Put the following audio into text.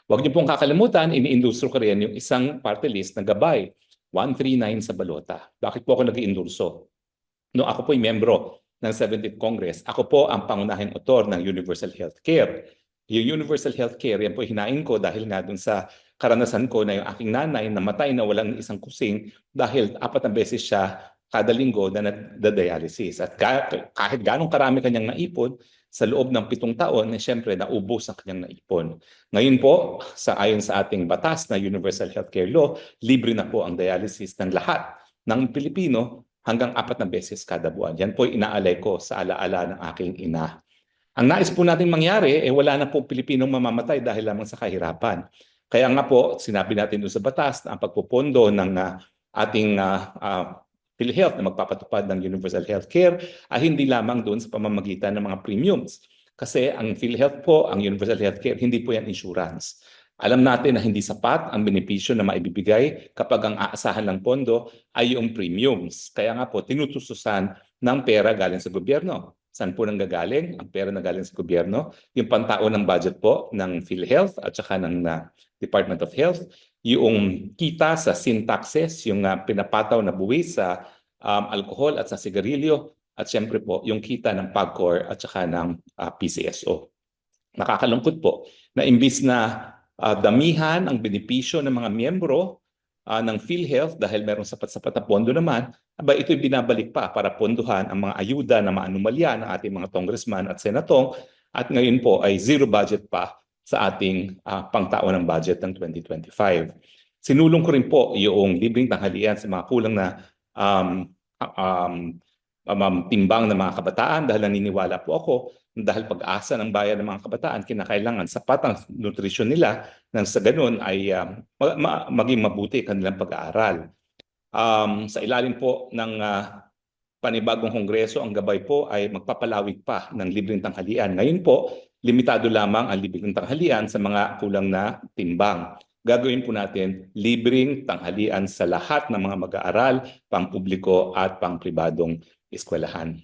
Huwag niyo pong kakalimutan, ini-endorso ko rin yung isang party list na gabay, 139 sa balota. Bakit po ako nag-endorso? No, ako po ay membro ng 17th Congress. Ako po ang pangunahing autor ng Universal Healthcare. Yung Universal Healthcare, yan po hinain ko dahil nga dun sa karanasan ko na yung aking nanay namatay na walang isang kusing dahil 4 na beses siya kada linggo na nagda-dialysis. At kahit ganong karami kanyang naipon, sa loob ng 7 taon, siyempre naubos ang kanyang naipon. Ngayon po, ayon sa ating batas na Universal Healthcare Law, libre na po ang dialysis ng lahat ng Pilipino hanggang 4 na beses kada buwan. Yan po inaalay ko sa alaala ng aking ina. Ang nais po natin mangyari, wala na po Pilipinong mamamatay dahil lamang sa kahirapan. Kaya nga po, sinabi natin doon sa batas na ang pagpupondo ng ating PhilHealth na magpapatupad ng Universal Healthcare ay hindi lamang doon sa pamamagitan ng mga premiums. Kasi ang PhilHealth po, ang Universal Healthcare, hindi po yan insurance. Alam natin na hindi sapat ang benepisyo na maibibigay kapag ang aasahan ng pondo ay yung premiums. Kaya nga po, tinutustusan ng pera galing sa gobyerno. Saan po nang gagaling? Ang pera na galing sa gobyerno, yung pantao ng budget po ng PhilHealth at saka ng Department of Health, yung kita sa sin taxes, yung pinapataw na buwis sa alcohol at sa sigarilyo, at siyempre po yung kita ng PAGCOR at saka ng PCSO. Nakakalungkot po na imbis na damihan ang benepisyo ng mga miyembro ng PhilHealth dahil meron sapat-sapat na pondo naman, ito'y binabalik pa para pondohan ang mga ayuda na maanumalya ng ating mga congressman at senatong, at ngayon po ay zero budget pa sa ating pangtaon ng budget ng 2025. Sinulong ko rin po yung libreng tanghalian sa mga kulang na timbang ng mga kabataan dahil naniniwala po ako dahil pag-asa ng bayan ng mga kabataan, kinakailangan sapat ang nutrisyon nila nang sa ganun ay maging mabuti kanilang pag-aaral. Sa ilalim po ng panibagong kongreso, ang gabay po ay magpapalawig pa ng libreng tanghalian. Ngayon po, limitado lamang ang libreng tanghalian sa mga kulang na timbang. Gagawin po natin libreng tanghalian sa lahat ng mga mag-aaral, pang-publiko at pang-pribadong eskwelahan.